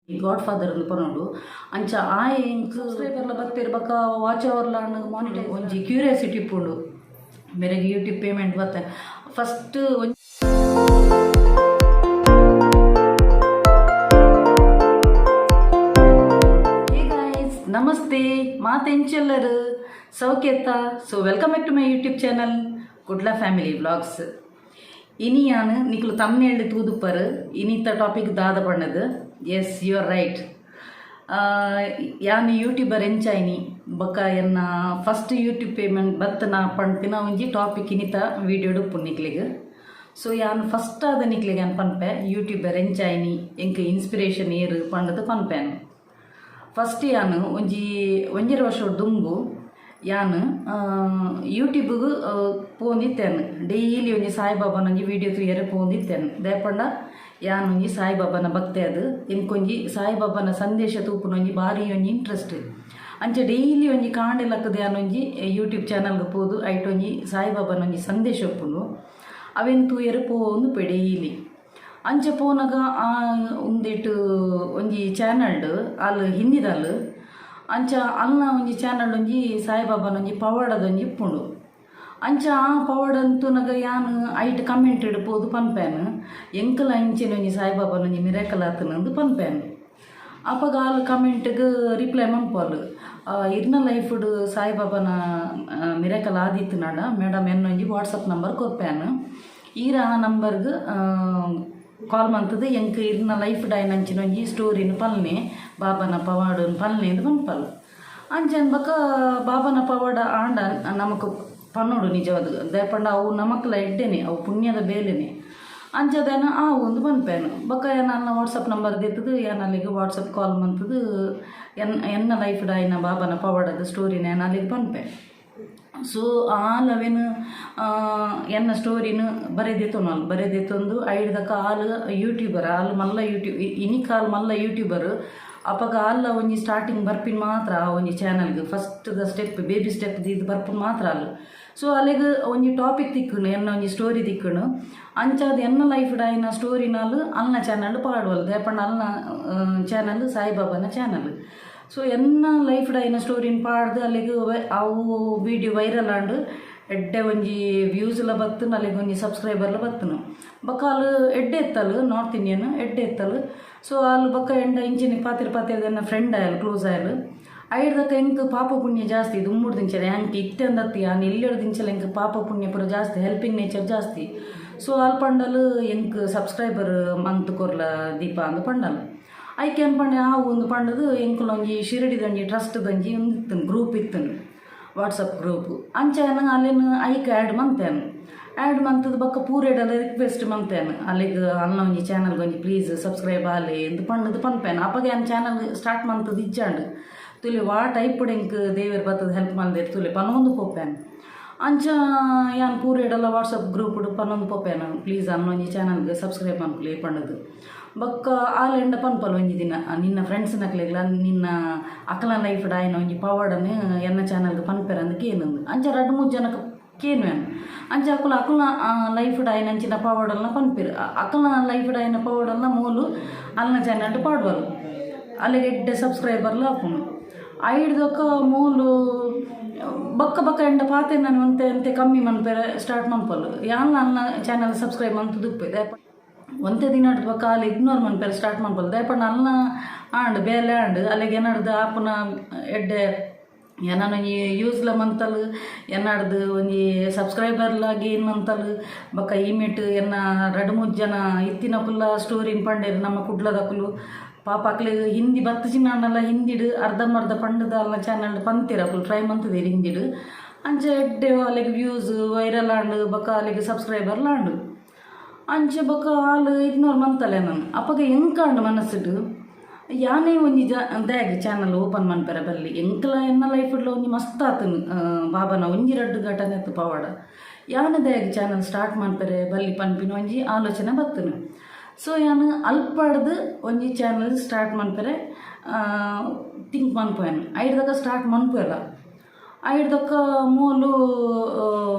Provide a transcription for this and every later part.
God father ಅಂದು ಪನೋಡು ಅಂಚ ಆಯ್ ink ಸಬ್ಸ್ಕ್ರೈಬರ್ಲ ಬತ್ತೇರು ಬಕ್ಕ ವಾಚ್ ಅವರ್ಲ ಮಾನಿಟೈಸ್ ಒಂಜಿ ಕ್ಯೂರಿಯಾಸಿಟಿ ಇಪ್ಪುಂಡು ಬೇರೆಗೆ ಯೂಟ್ಯೂಬ್ ಪೇಮೆಂಟ್ ಬತ್ತೆ ಫಸ್ಟ್ ನಮಸ್ತೆ ಮಾತೆಂಚೆಲ್ಲರು ಸೌಖ್ಯತ್ತ so welcome back to my YouTube channel Kudla family vlogs ಇನಿ ಯಾನು ನಿಕ್ಲು ತಮ್ನೇಳ್ದು ತೂದುಪ್ಪರು ಇನಿತ್ತ ಟಾಪಿಕ್ ದಾದ ಪಣ್ಣದು ಎಸ್ ಯು ಆರ್ ರೈಟ್ ಯಾನು ಯೂಟ್ಯೂಬರ್ ಎಂಚಾಯ್ನಿ ಬೊಕ್ಕ ಎನ್ನ ಫಸ್ಟ್ ಯೂಟ್ಯೂಬ್ ಪೇಮೆಂಟ್ ಬತ್ತನ ಪಣ್ಪಿನ ಒಂಜಿ ಟಾಪಿಕ್ ಇನಿತ ವೀಡಿಯೋ ಡುಪ್ಪು ನಿಕ್ಲಿಗೆ ಸೊ ಯಾನು ಫಸ್ಟ್ ಆದ ನಿಕ್ಲಿಗೆ ಅನ್ ಪನ್ಪೆ ಯೂಟ್ಯೂಬರ್ ಎಂಚಾಯ್ನಿ ಎಂಕ್ ಇನ್ಸ್ಪಿರೇಷನ್ ಏರು ಪಂಡದು ಪನ್ಪೇನು ಫಸ್ಟ್ ಯಾನು ಒಂಜರ ವರ್ಷ ದುಂಬು ಯಾನು ಯೂಟ್ಯೂಬ್ಗೆ ಪೋಂದಿತ್ತೇನು ಡೈಲಿ ಒಂಜಿ ಸಾಯಿಬಾಬಾನ ಒಂಜಿ ವೀಡಿಯೋ ತೂಯರೆ ಪೋಂದಿತ್ತೇನು ದೇಪಂಡ ಯಾನು ಒಂಜಿ ಸಾಯಿಬಾಬಾನ ಭಕ್ತಿ ಅದು ಎಂಕೊಂಜಿ ಸಾಯಿಬಾಬಾನ ಸಂದೇಶ ತೂಪುನ ಒಂಜಿ ಭಾರಿ ಒಂಜಿ ಇಂಟ್ರೆಸ್ಟ್ ಅಂಚ ಡೈಲಿ ಒಂಜಿ ಕಾಂಡೆಲಕ್ಕದ ಯಾನು ಒಂಜಿ ಯೂಟ್ಯೂಬ್ ಚಾನಲ್ಗೆ ಪೋದು ಐಟ್ ಒಂಜಿ ಸಾಯಿಬಾಬಾನ ಒಂಜಿ ಸಂದೇಶ ಒಪ್ಪುಂಡು ಅವೆನ್ ತೂಯರೆ ಪೋಂದು ಪೆ ಡೈಲಿ ಅಂಚ ಪೋನಾಗ ಉಂದೆಟ್ ಒಂಜಿ ಚಾನಲ್ಡ್ ಅಲ್ಲಿ ಹಿಂದಿದಲ್ ಅಂಚ ಅಲ್ನ ಒಂಜಿ ಚಾನಲ್ ಒಂಜಿ ಸಾಯಿಬಾಬಾನ ಒಂಜಿ ಪವಾಡದ ಒಂಜಿ ಇಪ್ಪುಂಡು ಅಂಚ ಆ ಪವಾಡಂತುನಗ ಯಾನು ಐಟ್ ಕಮೆಂಟ್ ಇಡ್ಬೋದು ಪನ್ಪೇನು ಎಂಕಲ ಇಂಚಿನ ಒಂಜಿ ಸಾಯಿಬಾಬಾನ ಒಂಜಿ ಮಿರಾಕಲ್ ಆತನಂದು ಪನ್ಪೇನು ಅಪ್ಪಗ ಅಲ್ಲಿ ಕಮೆಂಟ್ಗೆ ರಿಪ್ಲೈ ಮನ್ಪೋಲು ಇರ್ನ ಲೈಫ್ಡ್ ಸಾಯಿಬಾಬಾನ ಮಿರಾಕಲ್ ಆದಿತ್ತು ನಾಡ ಮೇಡಮ್ ಎನ್ನೊಂಜಿ ವಾಟ್ಸಪ್ ನಂಬರ್ ಕೊರ್ಪೇನು ಈರ ಆ ನಂಬರ್ಗೆ ಕಾಲ್ ಮಂತದ್ದು ಎಂಕ್ ಇರ್ನ ಲೈಫ್ ಡೈನ್ ಅಂಚಿನ ಒಂಜಿ ಸ್ಟೋರಿನ ಪಲ್ನೆ ಬಾಬಾನ ಪವಾಡನ ಪಲ್ನೆ ಅಂತ ಪನ್ಪಲ್ ಅಂಚನ್ ಬಕ್ಕ ಬಾಬಾನ ಪವಾಡ ಆಂಡ ನಮಕ್ ಪನ್ನೋಡು ನಿಜವಾದ ದಯಪಂಡ ಅವು ನಮಕ್ಲ ಎಡ್ಡೆನೆ ಅವು ಪುಣ್ಯದ ಬೇಲೆನೆ ಅಂಚದೇನ ಆ ಒಂದು ಪನ್ಪೇನು ಬಕ್ಕ ನನ್ನ ವಾಟ್ಸಪ್ ನಂಬರ್ ದಿತ್ತದು ಅಲ್ಲಿಗೆ ವಾಟ್ಸಪ್ ಕಾಲ್ ಮಂತದ್ದು ಎನ್ನ ಲೈಫ್ ಡೈನ ಬಾಬಾನ ಪವಾಡದ ಸ್ಟೋರಿನ ಅಲ್ಲಿಗೆ ಪನ್ಪೆ ಸೊ ಆಲವೇನು ಎನ್ನ ಸ್ಟೋರಿನ ಬರೆದಿತ್ತೊಂದು ಐಡ್ದಕ್ಕ ಆಲು ಯೂಟ್ಯೂಬರ್ ಆಲು ಮಲ್ಲ ಯೂಟ್ಯೂಬ್ ಇನಿಕಾಲ್ ಮಲ್ಲ ಯೂಟ್ಯೂಬರ್ ಅಪ್ಪಗ ಆಲ್ಲ ಒಂಜಿ ಸ್ಟಾರ್ಟಿಂಗ್ ಬರ್ಪಿನ ಮಾತ್ರ ಒಂಜಿ ಚಾನಲ್ಗೆ first the step baby step ಇದು ಬರ್ಪಿನ ಮಾತ್ರ ಅಲ್ಲ ಸೊ ಅಲ್ಲಿಗೆ ಒಂಜಿ ಟಾಪಿಕ್ ತಿಕ್ಕಣು ಎನ್ನ ಒಂಜಿ ಸ್ಟೋರಿ ತಿಕ್ಕಣು ಅಂಚಾದ ಎನ್ನ ಲೈಫ್ ಡೈನ ಸ್ಟೋರಿನಲ್ಲಿ ಅಲ್ನ ಚಾನಲ್ ಪಾಡುವಲ್ಲ ದೇಪಣ್ಣ ಅಲ್ನ ಚಾನಲ್ ಸಾಯಿಬಾಬಾನ ಚಾನಲ್ ಸೊ ಎನ್ನ ಲೈಫ್ ಡೈನ ಸ್ಟೋರಿನ ಪಾಡ್ದು ಅಲ್ಲಿಗೆ ಅವು ವೀಡಿಯೋ ವೈರಲ್ ಆಂಡು ಎಡ್ಡೆ ಒಂಜಿ ವ್ಯೂಸ್ಲ ಬತ್ತನು ಅಲ್ಲಿಗೆ ಒಂಜಿ ಸಬ್ಸ್ಕ್ರೈಬರ್ಲ ಬತ್ತನು ಬಕ್ಕ ಅಲ್ಲಿ ಎಡ್ಡೆ ಎತ್ತಲು ನಾರ್ತ್ ಇಂಡಿಯನ್ ಎಡ್ಡೆ ಎತ್ತಲು ಸೊ ಅಲ್ಲಿ ಬಕ್ಕ ಎಂಡ ಇಂಚಿನ ಪಾತಿರ ನನ್ನ ಫ್ರೆಂಡ್ ಆಯಲು ಕ್ಲೋಸ್ ಆಯಲು ಐಡ್ದಕ್ಕ ಎಂಕ್ ಪಾಪ ಪುಣ್ಯ ಜಾಸ್ತಿ ಇದು ಉಮ್ಮುಡು ದಿಂಚಲ ಎಂಕ್ ಇತ್ತೆಂದತ್ತಿ ಆ ನೆಲ್ಲೆಡು ದಿಂಚಲ ಎಂಕ್ ಪಾಪ ಪುಣ್ಯ ಪುರ ಜಾಸ್ತಿ ಹೆಲ್ಪಿಂಗ್ ನೇಚರ್ ಜಾಸ್ತಿ ಸೊ ಅಲ್ಲಿ ಪಂಡಲು ಎಂಕ್ ಸಬ್ಸ್ಕ್ರೈಬರ್ ಮಂತ್ ಕೊರ್ಲ ದೀಪ ಅಂದು ಪಂಡಲು ಐಕೆ ಅನ್ಪಂಡೆ ಆ ಒಂದು ಪಂಡದು ಎಂಕುಲ ಒಂಜಿ ಶಿರಡಿದಂಜಿ ಟ್ರಸ್ಟ್ದಂಜಿ ಒಂದು ಇತ್ತನು ಗ್ರೂಪ್ ಇತ್ತನು ವಾಟ್ಸಪ್ ಗ್ರೂಪ್ ಅಂಚೆನ ಅಲ್ಲಿನ ಐಕೆ ಆ್ಯಡ್ ಮಂತೇನು ಆ್ಯಡ್ ಮಂತದ ಬಕ್ಕ ಪೂರೆಡೆಲ್ಲ ರಿಕ್ವೆಸ್ಟ್ ಮಂತೇನು ಅಲ್ಲಿಗೆ ಅಲ್ಲ ಒಂಜಿ ಚಾನಲ್ಗೆ ಒಂಜಿ ಪ್ಲೀಸ್ ಸಬ್ಸ್ಕ್ರೈಬ್ ಆಲಿ ಎಂದು ಪಂಡದು ಪನ್ಪೇನು ಅಪ್ಪಗೆ ಏನು ಚಾನಲ್ ಸ್ಟಾರ್ಟ್ ಮಂತದ್ದು ಇಜ್ಜಾಂಡು ತುಲಿ ವಾಟ್ ಐಪುಡು ಎಂಕ್ ದೇವರು ಬತ್ತದ ಹೆಲ್ಪ್ ಮಲ್ದೇರು ತುಲಿ ಪನೊಂದು ಪೋಪೇನು ಅಂಚ ಯಾನ್ ಪೂರೆಡೆಲ್ಲ ವಾಟ್ಸಪ್ ಗ್ರೂಪ್ ಪನೊಂದು ಪೋಪೇನು ಪ್ಲೀಸ್ ಅನ್ನೊಂಜಿ ಚಾನಲ್ಗೆ ಸಬ್ಸ್ಕ್ರೈಬ್ ಮನ್ಪುಲಿ ಪಂಡದು ಬಕ್ಕ ಆಲೆಂಡ ಪನ್ಪಲ್ ಒಂಜಿ ದಿನ ನಿನ್ನ ಫ್ರೆಂಡ್ಸ್ನ ಅಕ್ಲೆಗ್ಲ ನಿನ್ನ ಅಕ್ಕಲ ಲೈಫ್ ಡಾಯ್ನ ಒಂಜಿ ಪವಾಡನ್ನು ಎನ್ನ ಚಾನಲ್ಗೆ ಪನ್ಪೆರ ಅಂದ್ ಕೇನಂದು ಅಂಚ 2-3 ಜನಕ್ಕೆ ಕೇನುವೇನು ಅಂಚ ಅಕ್ಕಲ ಲೈಫ್ ಡಾಯ್ನ ಅಂಚಿನ ಪವಾಡಲ್ನ ಪನ್ಪೆರು ಅಕ್ಕಲ ಲೈಫ್ ಡಾಯ್ನ ಪವಾಡಲ್ನ ಮೂಲು ಅಲ್ನ ಚಾನಲ್ ಪಾಡುವಲು ಅಲ್ಲಿಗೆ ಎಡ್ಡೆ ಸಬ್ಸ್ಕ್ರೈಬರ್ಲ ಹಾಪುನು ಐಡ್ದಕ್ಕ ಮೂಲು ಬಕ್ಕ ಎಂಡ ಪಾತೆ ನಾನು ಅಂತೆ ಕಮ್ಮಿ ಮನ್ಪೆರ ಸ್ಟಾರ್ಟ್ ಮನ್ಪಲು ಯಾನ್ ಅಲ್ನ ಚಾನಲ್ ಸಬ್ಸ್ಕ್ರೈಬ್ ಮಂತು ದುಪ್ಪೆ ಒಂದೇ ದಿನ ಬಕ್ಕ ಅಲ್ಲಿ ಇಗ್ನೋರ್ ಮನ್ಪೇರು ಸ್ಟಾರ್ಟ್ ಮನ್ಪಲ್ಲ ದಯಪಣ್ಣ ಅಲ್ಲ ಆಂಡ್ ಬೇಲೆ ಆಂಡ್ ಅಲ್ಲಿಗೆ ಏನಾಡ್ದು ಆಪುನ ಎಡ್ಡೆ ಏನಾನ ಯೂಸ್ಲ ಮಂತಲ್ ಏನಾಡ್ದು ಒಂಜಿ ಸಬ್ಸ್ಕ್ರೈಬರ್ಲ ಗೇನ್ ಮಂತಲ್ ಬಕ್ಕ ಇಮಿಟ್ ಎನ್ನ 2-3 ಜನ ಇತ್ತಿನ ಕುಲ್ಲ ಸ್ಟೋರಿನ ಪಂಡೇರು ನಮ್ಮ ಕುಡ್ಲದಕ್ಕಲು ಪಾಪ ಅಕ್ಲಿಗೆ ಹಿಂದಿ ಬತ್ತಚಿನಾಂಡಲ್ಲ ಹಿಂದಿಡು ಅರ್ಧಂಬರ್ಧ ಪಂಡದ ಅಲ್ಲ ಚಾನಲ್ ಪಂತಿರ ಅಕ್ಕಲು ಟ್ರೈ ಮಂತದೇರು ಹಿಂದಿಡು ಅಂಚ ಎಡ್ಡೆ ಅಲ್ಲಿಗೆ ವ್ಯೂಸ್ ವೈರಲ್ ಆಂಡ್ ಬಕ್ಕ ಅಲ್ಲಿಗೆ ಸಬ್ಸ್ಕ್ರೈಬರ್ಲ ಆಂಡು ಅಂಚೆ ಬಕ್ಕ ಹಾಲು ಇಗ್ನೋರ್ ಮಂತಲೆ ನಾನು ಅಪ್ಪಗೆ ಎಂಕಾಂಡು ಮನಸ್ಸಿಟ್ಟು ಯಾನೇ ಒಂಜಿ ದ್ಯಾಗ್ ಚಾನಲ್ ಓಪನ್ ಮನ್ಪೆರ ಬಲ್ಲಿ ಎಂಕಲ ಎನ್ನ ಲೈಫ್ಡ್ಲ ಒಂಜಿ ಮಸ್ತ್ ಆತನು ಬಾಬಾನ ಒಂಜಿ 2 ಘಟನೆ ಎತ್ತು ಪವಾಡ ಯಾನ ದ್ಯಾಗ್ ಚಾನಲ್ ಸ್ಟಾರ್ಟ್ ಮನ್ಪೆರೆ ಬಲ್ಲಿ ಪನ್ಪಿನ ಒಂಜಿ ಆಲೋಚನೆ ಬತ್ತನು ಸೊ ಯಾನು ಅಲ್ಪಡ್ದು ಒಂಜಿ ಚಾನಲ್ ಸ್ಟಾರ್ಟ್ ಮನ್ಪೆರೆ ಥಿಂಕ್ ಮನ್ಪೋಯನು ಐಡ್ದಾಗ ಸ್ಟಾರ್ಟ್ ಮನ್ಪೋಯಲ್ಲ ಐಡ್ದಕ್ಕ ಮೂಲು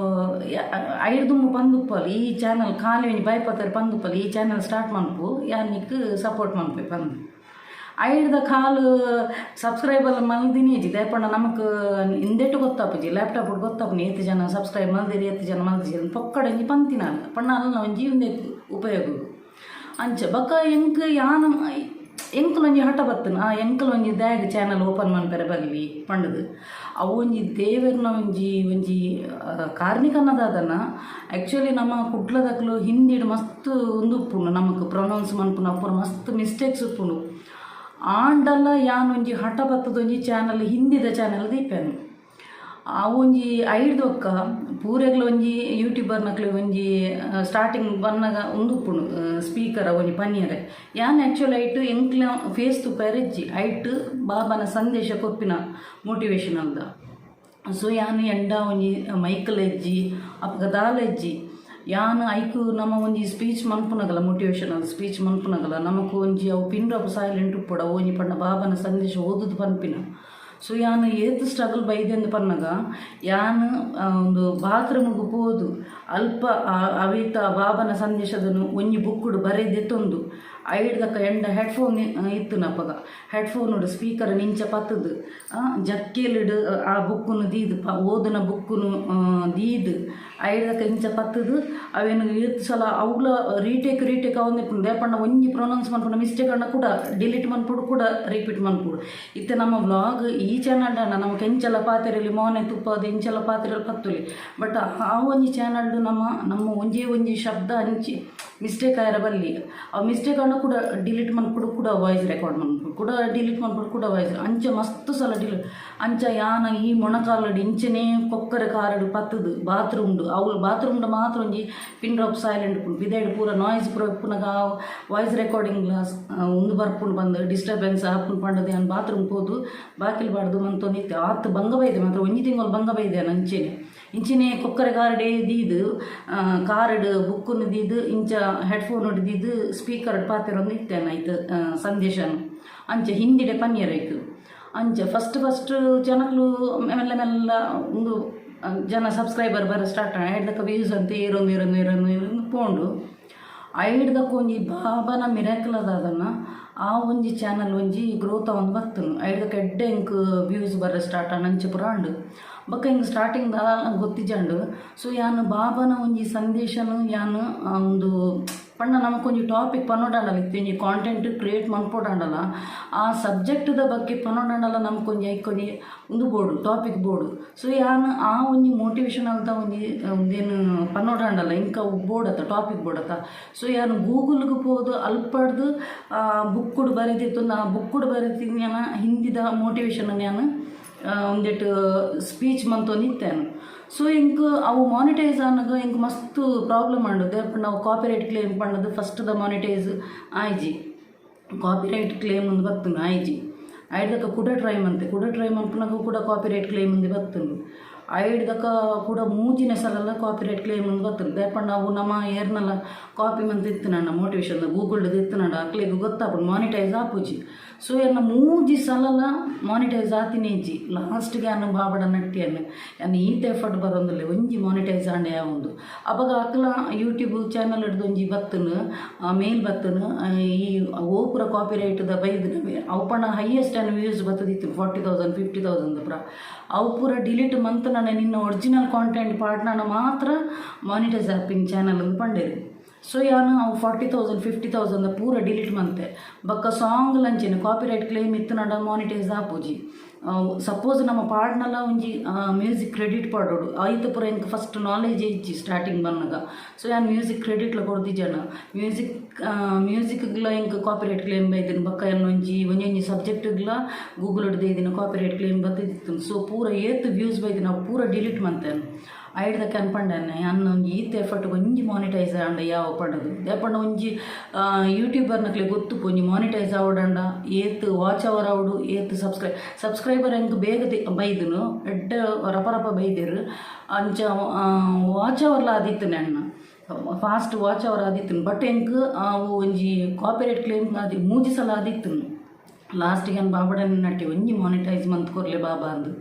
ಐಡ್ದುಮ್ಮು ಪಂದುಪ್ಪಲು ಈ ಚಾನಲ್ ಖಾಲಿ ಒಂಜಿ ಬೈಪತ್ತರು ಪಂದುಪ್ಪಲು ಈ ಚಾನಲ್ ಸ್ಟಾರ್ಟ್ ಮನ್ಪು ಯಾನಿಕ್ ಸಪೋರ್ಟ್ ಮನ್ಪೆ ಪಂದು ಐಡ್ದ ಕಾಲು ಸಬ್ಸ್ಕ್ರೈಬರ್ ಮಲ್ದಿನಿ ಇಜ್ಜಿ ದೇಪಣ್ಣ ನಮಕ್ ಇಂದೆಟ್ಟು ಗೊತ್ತಾಪುಜಿ ಲ್ಯಾಪ್ಟಾಪ್ ಗೊತ್ತಾಪುನಿ ಏತು ಜನ ಸಬ್ಸ್ಕ್ರೈಬ್ ಮಲ್ದಿರಿ ಏತು ಜನ ಮಲ್ದಿರಿ ಪೊಕ್ಕಡಂಜಿ ಪಂತಿನ ಪಣ್ಣ ಅಲ್ಲ ಒಂಜಿ ಒಂದೇತು ಉಪಯೋಗ ಅಂಚ ಬೊಕ್ಕ ಎಂಕಲೊಂಜಿ ಹಠ ಬತ್ತನ ಆ ಎಂಕಲೊಂಜಿ ದ್ಯಾಗ್ ಚಾನಲ್ ಓಪನ್ ಮಾಡ್ತಾರೆ ಬಗ್ಲಿ ಪಂಡದು ಅವು ಒಂಜಿ ದೇವರ್ನ ಒಂಜಿ ಕಾರ್ಣಿಕನ್ನದಾದನ ಆ್ಯಕ್ಚುಲಿ ನಮ್ಮ ಕುಡ್ಲದಕ್ಲು ಹಿಂದಿಡು ಮಸ್ತ್ ಒಂದು ಉಪ್ಪುಂಡು ನಮಕ್ ಪ್ರೊನೌನ್ಸ್ ಮನ್ಪುನ ಅಪ್ಪುನ ಮಸ್ತ್ ಮಿಸ್ಟೇಕ್ಸ್ ಉಪ್ಪುಂಡು ಆಂಡಲ್ಲ ಯಾನೊಂಜಿ ಹಠ ಬತ್ತದೊಂಜಿ ಚಾನಲ್ ಹಿಂದಿದ ಚಾನಲ್ ದೀಪೇನು ಆ ಒಂಜಿ ಐಡ್ದೊಕ್ಕ ಪೂರೆಗ್ಲ ಒಂಜಿ ಯೂಟ್ಯೂಬರ್ನಕ್ಲೆ ಒಂಜಿ ಸ್ಟಾರ್ಟಿಂಗ್ ಬನ್ನಗ ಒಂದು ಉಪ್ಪುಂಡು ಸ್ಪೀಕರ ಒಂಜಿ ಪನಿಯರೆ ಯಾನ್ ಆ್ಯಕ್ಚುಲಿ ಐಟು ಎಂಕ್ಲ ಫೇಸ್ ತುಪ್ಪರೆಜ್ಜಿ ಐಟ್ ಬಾಬನ ಸಂದೇಶ ಕೊಪ್ಪಿನ ಮೋಟಿವೇಶನಲ್ದ ಸೊ ಯಾನ್ ಎಂಡ ಒಂಜಿ ಮೈಕಲ್ ಎಜ್ಜಿ ಅಪ್ಪ ದಾಲೆಜ್ಜಿ ಯಾನ್ ಐಕು ನಮ್ಮ ಒಂಜಿ ಸ್ಪೀಚ್ ಮನ್ಪುನಗಲ ಮೋಟಿವೇಶನಲ್ ಸ್ಪೀಚ್ ಮನ್ಪುನಗಲ ನಮಕ್ ಒಂಜಿ ಅವು ಪಿನ್ರಪ್ ಸೈಲೆಂಟ್ ಉಪ್ಪುಡ ಒಂಜಿ ಪಂಡ ಬಾಬನ ಸಂದೇಶ ಓದುದು ಪನ್ಪಿನ ಸೊ ಯಾನು ಏತು ಸ್ಟ್ರಗಲ್ ಬೈದೆಂದು ಪನ್ನಗ ಯಾನು ಒಂದು ಬಾತ್ರೂಮ್ಗೆ ಪೋದು ಅಲ್ಪ ಅವಿತ ಬಾಬನ ಸಂದೇಶದನು ಒಂಜಿ ಬುಕ್ಕುಡು ಬರೆದೆತ್ತೊಂದು ಐಡ್ದಕ್ಕ ಎಂಡ ಹೆಡ್ಫೋನ್ ಇತ್ತು ನಪ್ಪಗ ಹೆಡ್ಫೋನುಡು ಸ್ಪೀಕರ್ ನಿಂಚ ಪತ್ತದು ಜಕ್ಕೆಲಿಡು ಆ ಬುಕ್ಕುನು ದೀದು ಓದಿನ ಬುಕ್ಕುನು ದೀದು ಐಡ್ದಕ್ಕ ಇಂಚ ಪತ್ತದು ಅವೇನು ಏತು ಸಲ ಅವುಗಳ ರೀಟೇಕ್ ಅವನಿಪ್ಪುಂಡು ದೇಪಣ್ಣ ಒಂಜಿ ಪ್ರೊನೌನ್ಸ್ ಮನ್ಪುಂಡು ಮಿಸ್ಟೇಕ್ ಅಣ್ಣ ಕೂಡ ಡಿಲೀಟ್ ಮನ್ಪುಡು ಕೂಡ ರಿಪೀಟ್ ಮನ್ಪುಡು ಇತ್ತೆ ನಮ್ಮ ವ್ಲಾಗ್ ಈ ಚಾನಲ್ ಅಣ್ಣ ನಮಗೆ ಎಂಚಲ ಪಾತ್ರೆಯಲ್ಲಿ ಮೋನೆ ತುಪ್ಪದು ಎಂಚಲ ಪಾತ್ರೆಯಲ್ಲಿ ಪತ್ತುಲಿ ಬಟ್ ಆ ಒಂಜಿ ಚಾನಲ್ಡು ನಮ್ಮ ಒಂಜಿ ಶಬ್ದ ಅಂಚಿ ಮಿಸ್ಟೇಕ್ ಆಯ್ರ ಬಲ್ಲಿ ಆ ಮಿಸ್ಟೇಕ್ ಅಣ್ಣ ಕೂಡ ಡಿಲೀಟ್ ಮನ್ಪುಡು ಕೂಡ ವಾಯ್ಸ್ ರೆಕಾರ್ಡ್ ಮನ್ಪುಡು ಕೂಡ ಡಿಲೀಟ್ ಮನ್ಪುಡು ಕೂಡ ವಾಯ್ಸ್ ಅಂಚ ಮಸ್ತ್ ಸಲ ಡಿಲೀಟ್ ಅಂಚ ಯಾನ ಈ ಮೊಣಕಾಲಡು ಇಂಚನೇ ಕೊಕ್ಕರೆ ಕಾರಡು ಪತ್ತದು ಬಾತ್ರೂಮ್ಡು ಅವ್ಲು ಬಾತ್ರೂಮ್ಡು ಮಾತ್ರ ಒಂಜಿ ಪಿನ್ ಡ್ರಾಪ್ ಸೈಲೆಂಟ್ ಉಪ್ಪುಂಡು ಬಿದೈಡು ಪೂರ ನಾಯ್ಸ್ ಪೂರ ಉಪ್ಪುನಗ ವಾಯ್ಸ್ ರೆಕಾರ್ಡಿಂಗ್ ಒಂದು ಬರ್ಪುಂಡು ಬಂದು ಡಿಸ್ಟರ್ಬೆನ್ಸ್ ಹಾಪುಂಡು ಪಂಡದು ನಾನು ಬಾತ್ರೂಮ್ ಹೋದು ಬಾಕಿಲು ಬಾಡ್ದು ಮಂತೊಂದಿತ್ತೆ ಆತು ಭಂಗ ಬೈದೆ ಮಾತ್ರ ಒಂಜಿ ತಿಂಗಳು ಭಂಗ ಬೈದೆ ಇಂಚಿನೇ ಕೊಕ್ಕರೆ ಕಾರಡೆ ದೀದು ಕಾರಡು ಬುಕ್ಕುನು ದೀದು ಇಂಚ ಹೆಡ್ಫೋನ್ ಹೊಡೆದಿದ್ದು ಸ್ಪೀಕರ್ ಪಾತಿರೊಂದು ಇತ್ತೇನೆ ಆಯ್ತು ಸಂದೇಶನು ಅಂಚ ಹಿಂದಿಡೆ ಪನ್ನೀರೈತು ಅಂಚ ಫಸ್ಟ್ ಜನಗಳು ಮೆಲ್ಲ ಒಂದು ಜನ ಸಬ್ಸ್ಕ್ರೈಬರ್ ಬರ ಸ್ಟಾರ್ಟ್ ಐಡ್ದಕ್ಕ ವ್ಯೂಸ್ ಅಂತ ಏರೊಂದು ಪೋಂಡು ಐಡ್ದಕ್ಕ ಒಂಜಿ ಬಾಬನ ಮಿರಾಕಲ್ ಅದನ್ನ ಆ ಒಂಜಿ ಚಾನಲ್ ಒಂಜಿ ಗ್ರೋತ್ ಒಂದು ಬರ್ತನು ಐಡ್ದಕ್ಕ ಎಡ್ಡೆ ಇಂಕ್ ವ್ಯೂಸ್ ಬರ ಸ್ಟಾರ್ಟ್ ಅಂಚೆ ಪುರಾಂಡು ಬೊಕ್ಕ ಹಿಂಗೆ ಸ್ಟಾರ್ಟಿಂಗ್ ಗೊತ್ತಿಜಂಡು ಸೊ ಯಾನು ಬಾಬನ ಒಂಜಿ ಸಂದೇಶನು ಯಾನು ಒಂದು ಪಂಡ ನಮಕೊಂಜಿ ಟಾಪಿಕ್ ಪನ್ನೋಡಾಂಡಲ ಇತ್ತೊಂಜಿ ಕಾಂಟೆಂಟ್ ಕ್ರಿಯೇಟ್ ಮನ್ಪೋಡಾಂಡಲ ಆ ಸಬ್ಜೆಕ್ಟ್ದ ಬಗ್ಗೆ ಪನ್ನೋಡಾಂಡಲ ನಮಕೊಂಜಿ ಐಕೊಂಜಿ ಒಂದು ಬೋರ್ಡು ಟಾಪಿಕ್ ಬೋರ್ಡು ಸೊ ಯಾನು ಆ ಒಂಜಿ ಮೋಟಿವೇಶನ್ ಅಲ್ದ ಒಂದೇನು ಪನ್ನೋಡಾಂಡಲ ಇಂಕ ಬೋರ್ಡ್ ಅತ್ತ ಟಾಪಿಕ್ ಬೋರ್ಡ್ ಅತ್ತ ಸೊ ಯಾನು ಗೂಗಲ್ಗೆ ಹೋದು ಅಲ್ಪಡ್ದು ಬುಕ್ಕುಡು ಬರೆದಿತ್ತು ಆ ಬುಕ್ಕುಡು ಬರೆದಿನ ಹಿಂದಿದ ಮೋಟಿವೇಶನ್ ನಾನು ಒಂದೆಟ್ಟು ಸ್ಪೀಚ್ ಮಂತೊಂದು ಇತ್ತೇನು ಸೊ ಇಂಕ್ ಅವು ಮಾನಿಟೈಸ್ ಆನಾಗ ಇಂಕ್ ಮಸ್ತ್ ಪ್ರಾಬ್ಲಮ್ ಆಂಡು ನಾವು ಕಾಪಿರೈಟ್ ಕ್ಲೇಮ್ ಪಂಡದು ಫಸ್ಟ್ದ ಮಾನಿಟೈಸ್ ಆಯ್ಜಿ ಕಾಪಿರೈಟ್ ಕ್ಲೇಮ್ ಒಂದು ಬರ್ತುಂಡು ಆಯ್ಜಿ ಐಡ್ದಕ್ಕ ಕೂಡ ಟ್ರೈ ಮನ್ಪುನಾಗ ಕೂಡ ಕಾಪಿರೈಟ್ ಕ್ಲೇಮ್ ಒಂದು ಬರ್ತುಂಡು ಐಡ್ದಕ್ಕ ಕೂಡ ಮೂಜಿನ ಸಲ ಕಾಪಿರೈಟ್ ಕ್ಲೇಮ್ ಒಂದು ಬರ್ತುಂಡು ದೇಪಣ್ಣ ನಾವು ನಮ್ಮ ಏರ್ನಲ್ಲ ಕಾಪಿ ಮಂತ್ ಇತ್ತುನಣ್ಣ ಮೋಟಿವೇಶನ್ ಗೂಗಲ್ದು ಇತ್ತುನಣ್ಣ ಅಕ್ಲಿಗೆ ಗೊತ್ತಾಪುಂಡು ಮಾನಿಟೈಸ್ ಆಪುಜಿ ಸೊ ಎಲ್ಲ ಮೂಜಿ ಸಲ ಮಾನಿಟೈಸ್ ಆತಿನೇಜಿ ಲಾಸ್ಟ್ಗೆ ಅನ್ನ ಬಾಬಡ ನಟ್ಟಿಯನ್ನು ಅನ್ನ ಈತ ಎಫರ್ಟ್ ಬರೋದಿಲ್ಲ ಒಂಜಿ ಮಾನಿಟೈಸ್ ಆಂಡೆ ಯಾವೊಂದು ಅವಾಗ ಅಕ್ಲ ಯೂಟ್ಯೂಬ್ ಚಾನಲ್ ಹಿಡ್ದು ಒಂಜಿ ಬತ್ತನು ಮೇಲ್ ಬತ್ತನು ಈ ಓಪುರ ಕಾಪಿರೈಟ್ದ ಬೈದು ಅವು ಪಣ ಹೈಯೆಸ್ಟ್ ಅನ್ನು ವ್ಯೂಸ್ ಬತ್ತದಿತ್ತು 40,000 50,000 ಪುರ ಅವು ಪೂರ ಡಿಲೀಟ್ ಮಂತ್ ನಾನು ನಿನ್ನ ಒರಿಜಿನಲ್ ಕಾಂಟೆಂಟ್ ಪಾರ್ಟ್ನ ಮಾತ್ರ ಮಾನಿಟೈಸ್ ಆಪಿಂಗ್ ಚಾನಲ್ ಅಂತ ಪಂಡೇರಿ ಸೊ ಯಾನು ಅವು 40,000 50,000 ಪೂರ ಡಿಲೀಟ್ ಮಂತೆ ಬೊಕ್ಕ ಸಾಂಗ್ ಲಂಚಿನ ಕಾಪಿರೈಟ್ ಕ್ಲೇಮ್ ಇತ್ತು ನಡ ಮಾನಿಟೈಸ್ ಆಪುಜಿ ಸಪೋಸ್ ನಮ್ಮ ಪಾಡ್ನಲ್ಲ ಒಂಜಿ ಮ್ಯೂಸಿಕ್ ಕ್ರೆಡಿಟ್ ಪಾಡೋಡು ಆಯ್ತು ಪೂರ ಇಂಕ ಫಸ್ಟ್ ನಾಲೆಜ್ ಇಜ್ಜಿ ಸ್ಟಾರ್ಟಿಂಗ್ ಬನ್ನಗ ಸೊ ಯಾನು ಮ್ಯೂಸಿಕ್ ಕ್ರೆಡಿಟ್ಲ ಕೊಡ್ದಿಜನ ಮ್ಯೂಸಿಕ್ಗ್ಲ ಇಂಕ ಕಾಪಿರೈಟ್ ಕ್ಲೇಮ್ ಬೈದಿನ ಬೊಕ್ಕ ಒಂಜಿ ಸಬ್ಜೆಕ್ಟ್ಗ್ಲ ಗೂಗಲ್ ಹಿಡ್ದು ಇದಿನ ಕಾಪಿರೈಟ್ ಕ್ಲೇಮ್ ಬತ್ತಿತ್ತು ಸೊ ಪೂರ ಏತ್ ವ್ಯೂಸ್ ಬೈದಿನ ಪೂರ ಡಿಲೀಟ್ ಮಂತೇನು ಐಡ್ದಕ್ಕೆ ಅನ್ಪಂಡನೆ ಅನ್ನ ಒಂಜಿ ಈತ ಎಫರ್ಟ್ ಒಂಜಿ ಮಾನಿಟೈಸ್ ಆಂಡ ಯಾವ ಪಂಡದು ದೇಪಂಡ ಒಂಜಿ ಯೂಟ್ಯೂಬರ್ನಕ್ಲೆ ಗೊತ್ತು ಒಂಜಿ ಮಾನಿಟೈಸ್ ಆವಡಂಡ ಏತ್ ವಾಚ್ ಅವರ್ ಆವಡು ಏತ್ ಸಬ್ಸ್ಕ್ರೈಬರ್ ಹೆಂಗೆ ಬೇಗ ಬೈದನು ಎಡ್ಡ ರಪ ಬೈದೇರು ಅಂಚ ವಾಚ್ ಅವರ್ಲ ಆದಿತ್ತು ನನ್ನ ಫಾಸ್ಟ್ ವಾಚ್ ಅವರ್ ಆದಿತ್ತು ಬಟ್ ಹೆಂಗೆ ಅವು ಒಂಜಿ ಕಾಪಿರೈಟ್ ಕ್ಲೇಮ್ ಆದಿ ಮೂಜಿ ಸಲ ಆದಿತ್ತು ಲಾಸ್ಟಿಗೆ ನಾನು ಬಾಬಡನ ನಟ್ಟಿ ಒಂಜಿ ಮಾನಿಟೈಸ್ ಮಂತ್ ಕೊರ್ಲೆ ಬಾಬಾ ಅಂದು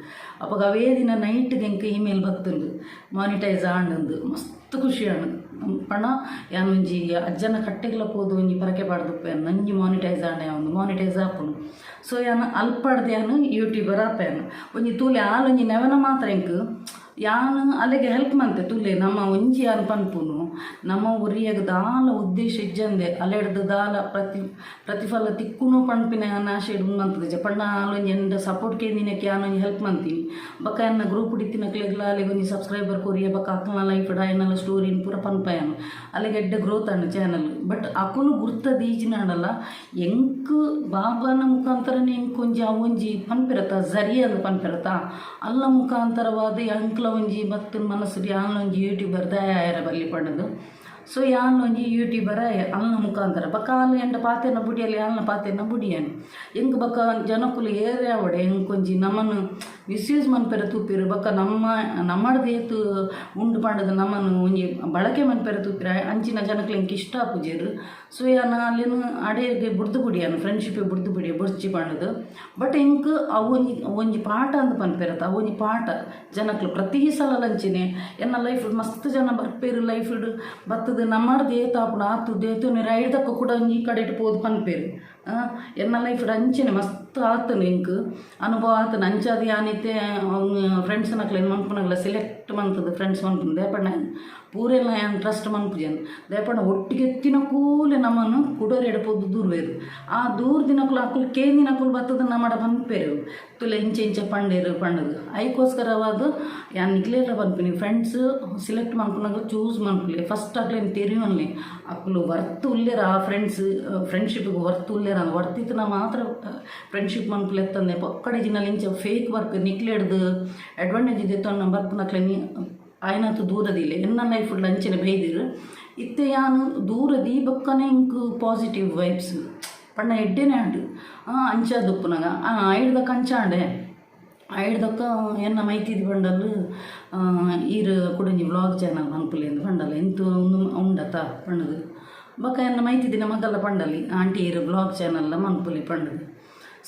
ಅವಾಗ ಅವೇ ದಿನ ನೈಟ್ಗೆ ಎಂಕ ಇಮೇಲ್ ಬತ್ತುಂಡು ಮಾನಿಟೈಸ್ ಆಂಡು ಮಸ್ತ್ ಖುಷಿ ಆಂಡು ಪಣ ಯಾನು ಒಂಜಿ ಅಜ್ಜನ ಕಟ್ಟೆಗ್ಲ ಪೋದು ಒಂಜಿ ಪರಕೆ ಪಾಡ್ದುಪ್ಪೇನು ನಂಜಿ ಮಾನಿಟೈಸ್ ಆಂಡೆ ಅವನು ಮಾನಿಟೈಸ್ ಆಪುನು. ಸೊ ಯಾನು ಅಲ್ಪಡ್ದು ಯಾನು ಯೂಟ್ಯೂಬರ್ ಆಪೇನು ಒಂಜಿ ತೂಲೆ ಆಲೊಂಜಿ ನೆವನ ಮಾತ್ರ ಎಂಕ್ ಯಾನು ಅಲ್ಲಿಗೆ ಹೆಲ್ಪ್ ಮಂತೆ ತುಲೆ ನಮ್ಮ ಒಂಜಿ ಯಾನು ಪನ್ಪುನು ನಮ್ಮ ಉರಿಯಾಗ ದಾಲ ಉದ್ದೇಶ ಇಜ್ಜಂದೆ ಅಲೆಡ್ದು ದಾಲ ಪ್ರತಿಫಲ ತಿಕ್ಕುನು ಪನ್ಪಿನ ಆಶೆ ಮಂತದೆ ಪಣ್ಣ ಆಲೊಂಜಿ ಎಂದ ಸಪೋರ್ಟ್ ಕೇಂದಿನಕ್ಕೆ ಯಾನೊಂಜಿ ಹೆಲ್ಪ್ ಮಂತೀನಿ ಬಕ್ಕ ಎನ್ನ ಗ್ರೂಪ್ ಹಿಡಿತಿನಕ್ಲೆಗ್ಲ ಅಲ್ಲಿಗೆ ಒಂಜಿ ಸಬ್ಸ್ಕ್ರೈಬರ್ ಕೊರಿಯ ಬಕ್ಕ ಅಕ್ಕನ ಲೈಫ್ ಡಾಯನಲ್ಲ ಸ್ಟೋರಿನ ಪೂರ ಪನ್ಪಯನು ಅಲ್ಲಿಗೆ ಎಡ್ಡೆ ಗ್ರೋತ್ ಅಣ್ಣ ಚಾನಲ್. ಬಟ್ ಅಕ್ಕನು ಗುರ್ತದ ಈಜಿನಾಡಲ್ಲ ಎಂಕ್ ಬಾಬಾನ ಮುಖಾಂತರನೇ ಎಂಕ್ ಒಂಜಿ ಅವೊಂಜಿ ಪನ್ಪಿರತ್ತ ಜರಿ ಅಂದು ಪನ್ಪಿರತ್ತ ಅಲ್ಲ ಮುಖಾಂತರವಾದ ಎಂಕ್ಲ ಒಂಜಿ ಬತ್ತು ಮನಸ್ಸು ಯಾನೊಂಜಿ ಯೂಟ್ಯೂಬರ್ ದಯಾರ ಬಲ್ಲಿ ಪಡೋದು. ಸೊ ಯಾನೊಂಜಿ ಯೂಟ್ಯೂಬರ ಅಲ್ನ ಮುಖಾಂತರ ಬಕ್ಕ ಅಲ್ಲ ಎಂಡ ಪಾತೆನ ಬುಡಿಯಲ್ಲಿ ಅಲ್ನ ಪಾತೆನ ಬುಡಿಯನು ಎಂಕ್ ಬಕ್ಕ ಜನಕ್ಕುಲು ಏರೆ ಅವಡೆ ಎಂಕೊಂಜಿ ನಮ್ಮನ್ನು ಮಿಸ್ಯೂಸ್ ಮನ್ಪೆರ ತೂಪಿರು ಬಕ್ಕ ನಮ್ಮಡ್ದು ಏತು ಉಂಡು ಪಂಡದು ನಮ್ಮನ್ನು ಒಂಜಿ ಬಳಕೆ ಮನ್ಪೆರ ತೂಪಿರ ಅಂಚಿನ ಜನಕ್ಲು ಎಂಕ್ ಇಷ್ಟ ಪೂಜೆರು. ಸೊ ಯಾನ ಅಲ್ಲಿನ ಅಡೆಗೆ ಬುಡ್ದು ಬುಡಿಯನು ಫ್ರೆಂಡ್ಶಿಪ್ ಬುಡ್ದು ಬುಡಿಯ ಬುಡ್ಚಿ ಪಂಡದು. ಬಟ್ ಎಂಕ್ ಒಂಜಿ ಪಾಠ ಅಂದು ಪನ್ಪೆರತ್ತ ಅವೊಂಜಿ ಪಾಠ ಜನಕ್ಲು ಪ್ರತಿ ಸಲ ಲಂಚಿನೆ ಎನ್ನ ಲೈಫ್ ಮಸ್ತ್ ಜನ ಬರ್ಪೇರು ಲೈಫ್ ಬತ್ತದು ನಮ್ಮಡ್ದು ಏತಾಪುಡು ಆತು ದೇತು ನೀರು ಐದಕ್ಕ ಕೂಡ ಈ ಕಡೆ ಇಟ್ಟು ಪೋದು ಪನ್ಪೇರು ಎನ್ನ ಲೈಫ್ ಅಂಚೆನೆ ಮಸ್ತ್ ಆತನು ಎಂಕ್ ಅನುಭವ ಆತನು ಅಂಚಾದ ಯಾನೈತೆ ಅವ್ನು ಫ್ರೆಂಡ್ಸ್ ನಕ್ಲೇನು ಮನ್ಪುನಗ್ಲ ಸೆಲೆಕ್ಟ್ ಮಂತದ್ದು ಫ್ರೆಂಡ್ಸ್ ಮನ್ಪುನು ದೇಪಣ್ಣ ಪೂರೆಲ್ಲ ಏನು ಟ್ರಸ್ಟ್ ಮನ್ಪುಜನ್ ದೇಪಣ್ಣ ಒಟ್ಟಿಗೆ ಎತ್ತಿನ ಕೂಲೆ ನಮ್ಮನ್ನು ಕುಡೋರು ಎಡಪೋದು ದೂರವೇರು ಆ ದೂರ ದಿನಕ್ಕೂ ಅಕ್ಕಲು ದಿನಕ್ಕೂ ಬರ್ತದ ನಮ್ಮಡ ಪನ್ಪೇರು ತುಲೆ ಇಂಚೆ ಪಂಡೇರು ಪಂಡದು ಅದಕ್ಕೋಸ್ಕರವಾದ ಯಾನ್ ನಿಕ್ಲೇರ ಪನ್ಪಿನಿ ಫ್ರೆಂಡ್ಸ್ ಸೆಲೆಕ್ಟ್ ಮನ್ಪುನಾಗ ಚೂಸ್ ಮನ್ಪುಲಿ ಫಸ್ಟ್ ಆಗ್ಲೇನು ತೆರಿವನ್ಲಿ ಅಕ್ಕಲು ವರ್ತ್ ಉಲ್ಲೇರ ಆ ಫ್ರೆಂಡ್ಶಿಪ್ಗೆ ವರ್ತ್ ಉಲ್ಲೇರ ವರ್ತಿತ್ತನ ಮಾತ್ರ ಫ್ರೆಂಡ್ಶಿಪ್ ಮನ್ಪುಲಿ ಎತ್ತಂದೆ ಪಕ್ಕಡೆ ಜಿನಲ್ಲಿ ಇಂಚ ಫೇಕ್ ವರ್ಕ್ ನಿಕ್ಲೇಡ್ದು ಅಡ್ವಾಂಟೇಜ್ ಇದೆ ತೊನ್ನ ಬರ್ಪುನಕ್ಲೆ ಆಯ್ನತ್ತು ದೂರದಿಲ್ಲ ಎನ್ನ ಲೈಫ್ ಲಂಚನೆ ಬೈದಿರು ಇತ್ತೆ ಯಾನು ದೂರದಿ ಬಕ್ಕನೆ ಇಂಕ್ ಪಾಸಿಟಿವ್ ವೈಬ್ಸ್ ಪಣ್ಣ ಎಡ್ಡೆನೇ ಆಡು ಅಂಚಾದುಪ್ಪುನಾಗ ಐಡ್ದಕ್ಕ ಅಂಚಾಂಡೆ ಐಡ್ದಕ್ಕ ಎನ್ನ ಮೈತಿದ್ ಬಂಡಲು ಈರು ಕುಡಂಜಿ ವ್ಲಾಗ್ ಚಾನಲ್ ಮನ್ಪುಲಿ ಎಂದು ಪಂಡಲ್ಲ ಎಂತು ಉಂಡತ ಪಣ್ಣದು ಬಕ್ಕ ಎನ್ನ ಮೈತಿದ್ದಿನ ಮಗಲ್ಲ ಪಂಡಲಿ ಆಂಟಿ ಈರು ವ್ಲಾಗ್ ಚಾನಲ್ ಮನ್ಪುಲಿ ಪಂಡದು.